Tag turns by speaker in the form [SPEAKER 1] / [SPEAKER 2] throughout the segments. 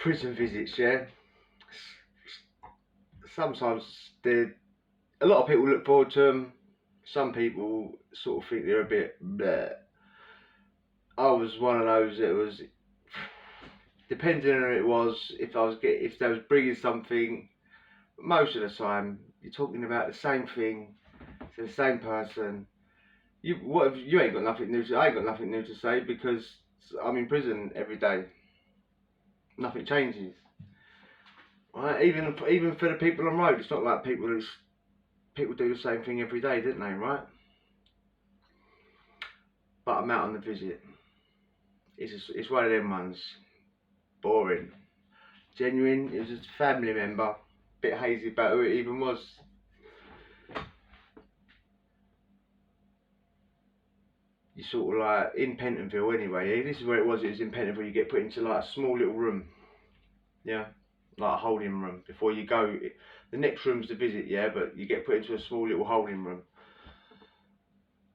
[SPEAKER 1] prison visits, yeah. Sometimes a lot of people look forward to them. Some people sort of think they're a bit bleh. I was one of those that was, depending on who it was, if they was bringing something, most of the time you're talking about the same thing to the same person. You ain't got nothing new to. I ain't got nothing new to say because I'm in prison every day. Nothing changes. Right? Even for the people on road, it's not like people do the same thing every day, don't they? Right? But I'm out on the visit. It's one of them ones. Boring. Genuine. It was just a family member. Bit hazy about who it even was. You sort of like in Pentonville anyway. Yeah? This is where it was. It was in Pentonville. You get put into like a small little room. Yeah. Like a holding room before you go. The next room's the visit, yeah, but you get put into a small little holding room,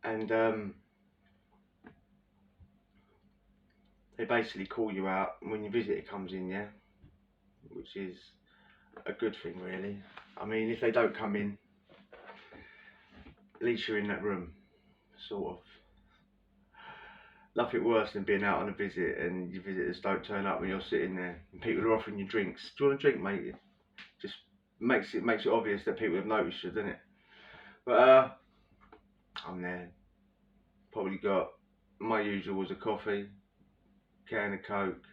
[SPEAKER 1] and they basically call you out when your visitor comes in, yeah, which is a good thing, really. I mean, if they don't come in, at least you're in that room, sort of. Nothing worse than being out on a visit and your visitors don't turn up when you're sitting there and people are offering you drinks. Do you want a drink, mate? It just makes it obvious that people have noticed you, doesn't it? But I'm there. Probably got my usual was a coffee, can of Coke,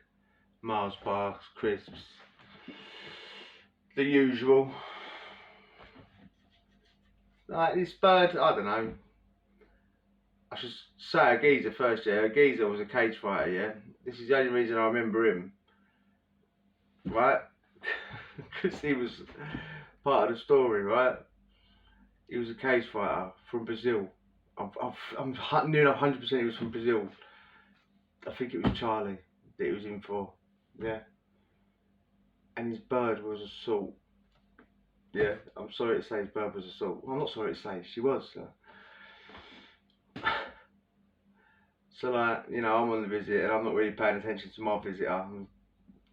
[SPEAKER 1] Mars bars, crisps, the usual. Like this bird, I don't know. I should say a geezer first, yeah. A geezer was a cage fighter, yeah. This is the only reason I remember him, right? Because he was part of the story, right? He was a cage fighter from Brazil. I'm near 100% he was from Brazil. I think it was Charlie that he was in for, yeah. And his bird was assault. Yeah, I'm sorry to say his bird was assault. Well, I'm not sorry to say, she was. So like, you know, I'm on the visit and I'm not really paying attention to my visitor. I'm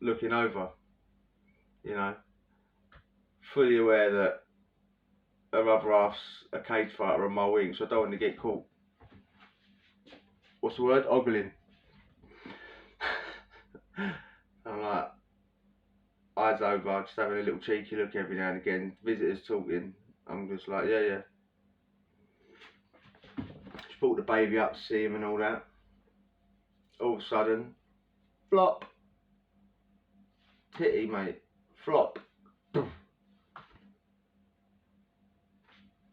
[SPEAKER 1] looking over, you know, fully aware that her other half's a cage fighter on my wing, so I don't want to get caught. What's the word? Ogling. I'm like, eyes over, just having a little cheeky look every now and again. Visitors talking. I'm just like, yeah. She brought the baby up to see him and all that. All of a sudden, flop. Titty, mate. Flop.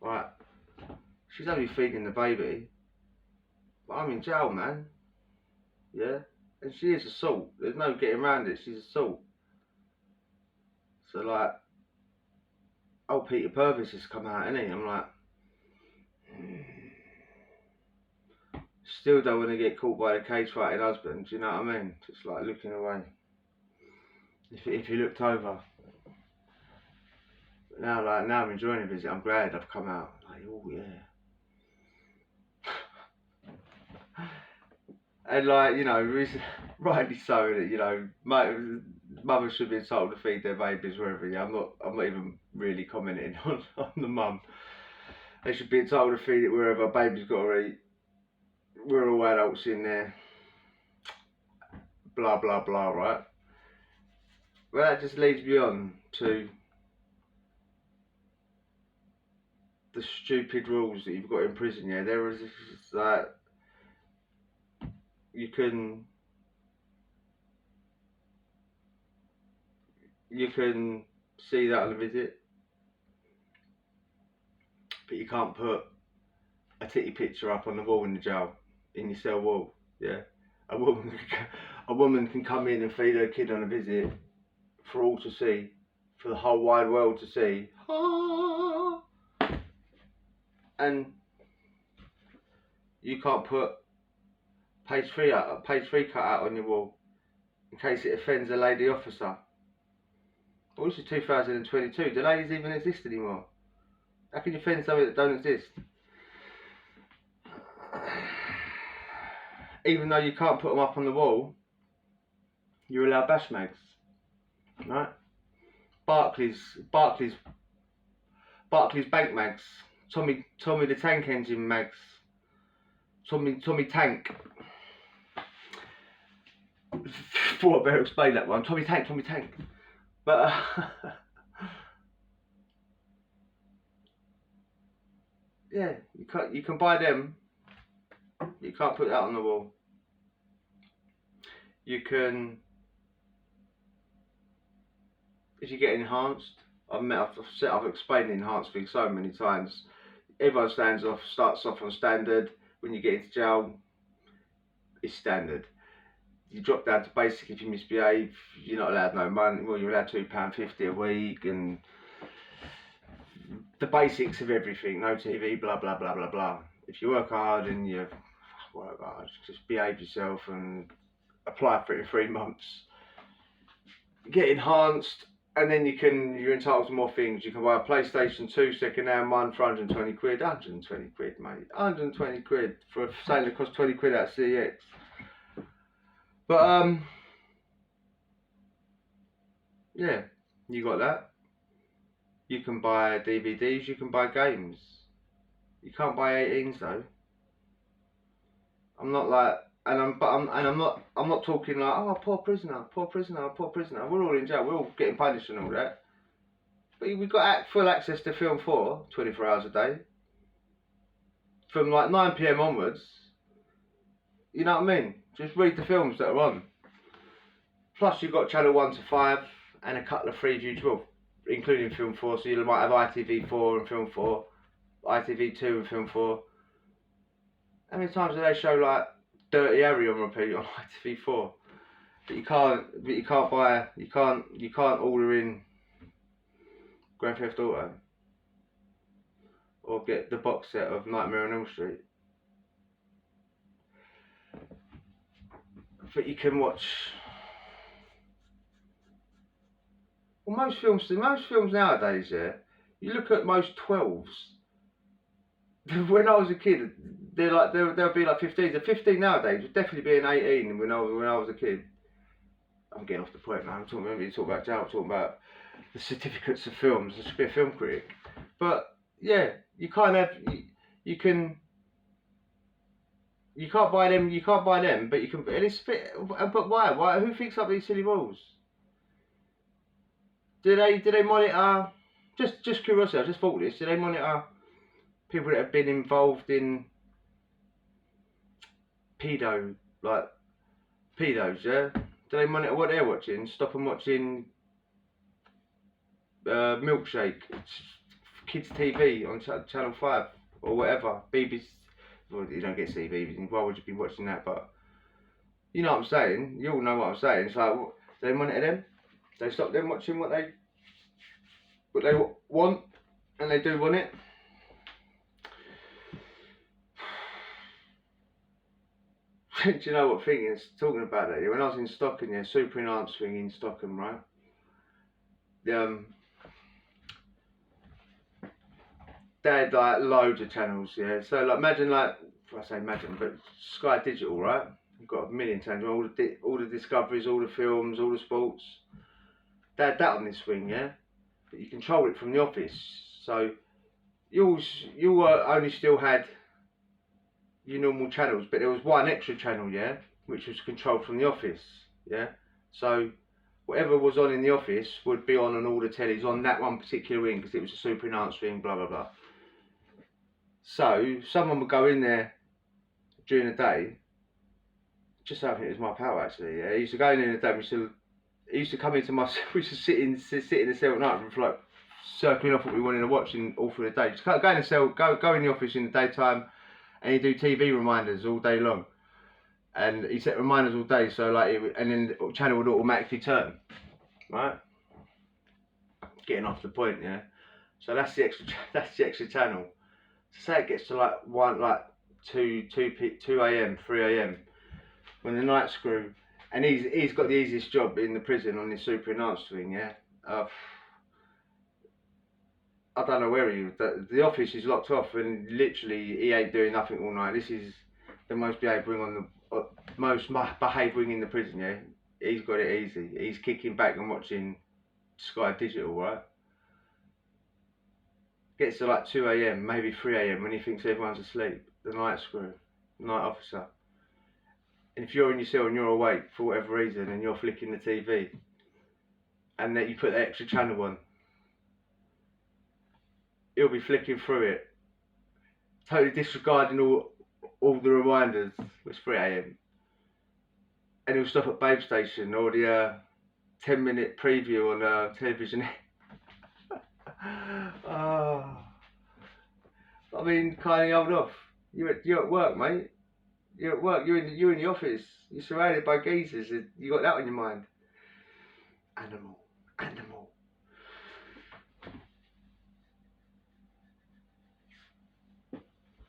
[SPEAKER 1] Right. She's only feeding the baby. But I'm in jail, man. Yeah? And she is assault. There's no getting around it. She's assault. So, like, old Peter Purvis has come out, innit? I'm like, still don't want to get caught by the cage fighting husband. Do you know what I mean? Just like looking away. If you looked over. But now I'm enjoying the visit. I'm glad I've come out. Like, oh yeah. And like, you know, rightly so that, you know, mothers should be told to feed their babies wherever. Yeah, I'm not even really commenting on the mum. They should be told to feed it wherever. Baby's got to eat. We're all adults in there. Blah blah blah, right? Well, that just leads me on to the stupid rules that you've got in prison. Yeah, there is like you can see that on a visit, but you can't put a titty picture up on the wall in the jail, in your cell wall. Yeah, a woman can come in and feed her kid on a visit for all to see, for the whole wide world to see. And you can't put page 3 cut out on your wall in case it offends a lady officer. Well, this is 2022. Do ladies even exist anymore? How can you offend something that don't exist? Even though you can't put them up on the wall, you're allowed bash mags. right? Barclays Bank mags, Tommy the Tank Engine mags, Tommy Tank. Thought I better explain that one. Tommy Tank. But yeah, you can buy them. You can't put that on the wall. You can, if you get enhanced. I've explained enhanced things so many times. Everyone starts off on standard. When you get into jail, it's standard. You drop down to basic if you misbehave. You're not allowed no money. Well, you're allowed £2.50 a week, and the basics of everything. No TV, blah blah blah blah blah. If you work hard and you work hard, just behave yourself and apply for it in 3 months. Get enhanced, and then you're entitled to more things. You can buy a PlayStation 2 second-hand one for 120 quid. 120 quid, mate. 120 quid for a sale that costs 20 quid out of CX. But yeah, you got that. You can buy DVDs. You can buy games. You can't buy 18s though. I'm not like, I'm not talking like, oh, poor prisoner. We're all in jail. We're all getting punished and all that. But we've got full access to Film 4, 24 hours a day. From like 9 PM onwards. You know what I mean? Just read the films that are on. Plus you've got channel 1 to 5 and a couple of Freeview 12, including Film 4. So you might have ITV4 and Film 4, ITV2 and Film 4. How many times do they show like Dirty Harry on repeat on ITV4? But you can't order in Grand Theft Auto or get the box set of Nightmare on Elm Street. But you can watch. Well, most films nowadays, yeah. You look at most 12s. When I was a kid, they'll be like 15. The 15 nowadays would definitely be an 18 when I was a kid. I'm getting off the point now. I'm talking about jail. I'm talking about the certificates of films. I should be a film critic. But yeah, you can't buy them. But you can. And it's but why? Why? Who thinks up these silly rules? Do they monitor? Just curiosity. I just thought this. Do they monitor people that have been involved in pedos, yeah? Do they monitor what they're watching? Stop them watching Milkshake, kids TV on Channel 5 or whatever. BBC. Well, you don't get CB. Why would you be watching that? But you know what I'm saying. You all know what I'm saying. It's like, do they monitor them? They stop them watching what they want, and they do want it. Do you know what thing is? Talking about that, when I was in Stockton, yeah, super enhanced thing in Stockton, right? They had like loads of channels, yeah. So like imagine but Sky Digital, right? You've got a million channels, all the discoveries, all the films, all the sports. They had that on this thing, yeah. But you control it from the office, so you only still had your normal channels, but there was one extra channel, yeah, which was controlled from the office, yeah. So whatever was on in the office would be on all the tellies on that one particular wing because it was a super enhanced wing, blah blah blah. So someone would go in there during the day. Just so I think it was my pal actually. Yeah, he used to go in the day. He used to come into my. We used to sit in the cell at night and like circling off what we wanted to watch all through the day. Just go in the cell, go in the office in the daytime, and he'd do TV reminders all day long. And he set reminders all day, so like, and then the channel would automatically turn, right? Getting off the point, yeah. So that's the extra channel. So say it gets to like 2 a.m., 3 a.m. when the night screw, and he's got the easiest job in the prison on this super enhanced thing, yeah. I don't know where the office is locked off, and literally he ain't doing nothing all night. This is the most behaved wing most behaved wing in the prison, yeah. He's got it easy. He's kicking back and watching Sky Digital, right? Gets to like 2 a.m, maybe 3 a.m, when he thinks everyone's asleep. The night screw, night officer. And if you're in your cell and you're awake for whatever reason and you're flicking the TV, and then you put the extra channel on, he'll be flicking through it, totally disregarding all the reminders. It's 3 a.m. And he'll stop at Babe Station or the 10-minute preview on television. I mean, kind of hold off. You're at work, mate. You're at work. You're in the office. You're surrounded by geezers. You got that on your mind. Animal.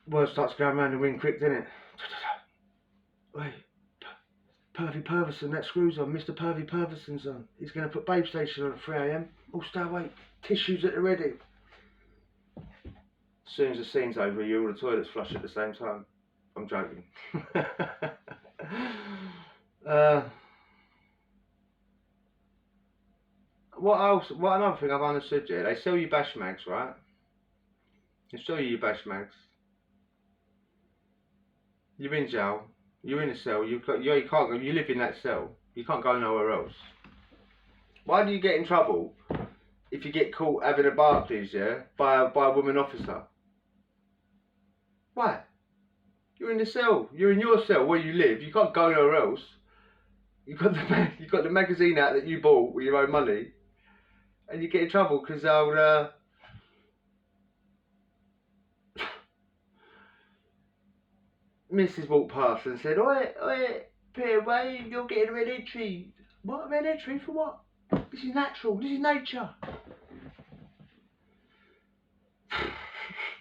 [SPEAKER 1] Word starts going round the ring quick, doesn't it? Wait. Pervy Purveson, that screws on. Mr. Pervy Purveson's on. He's going to put Babe Station on at 3 a.m. All stay awake. Tissues at the ready. As soon as the scene's over, you all the toilets flush at the same time. I'm joking. What else? What another thing I've understood here? They sell you bash mags, right? They sell you your bash mags. You're in jail. You're in a cell. You can't go. You live in that cell. You can't go nowhere else. Why do you get in trouble if you get caught having a Barclays, yeah, by a woman officer? Why? You're in the cell. You're in your cell where you live. You can't go nowhere else. You got the magazine out that you bought with your own money, and you get in trouble because old Mrs. walked past and said, "Oi, Peter, why you're getting a red entry? What, a red entry for what? This is natural. This is nature."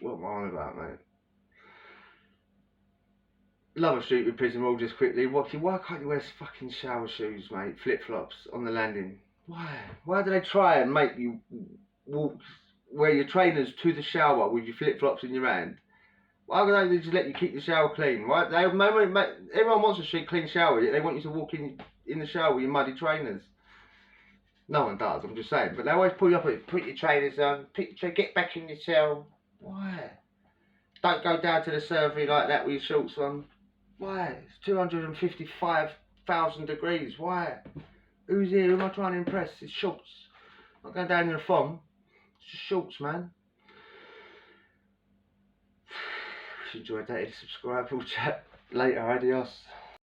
[SPEAKER 1] What am I on about, mate? Love a stupid prison rule just quickly. Why can't you wear fucking shower shoes, mate? Flip-flops on the landing. Why? Why do they try and make you walk, wear your trainers to the shower with your flip-flops in your hand? Why don't they just let you keep the shower clean? Why? Everyone wants a clean shower, yet they want you to walk in the shower with your muddy trainers. No one does, I'm just saying. But they always pull you up and put your trainers on, get back in your cell. Why? Don't go down to the survey like that with your shorts on. Why? It's 255,000 degrees. Why? Who's here? Who am I trying to impress? It's shorts. I'm not going down in a thong. It's just shorts, man. If you enjoyed that, hit subscribe. We'll chat later. Adios.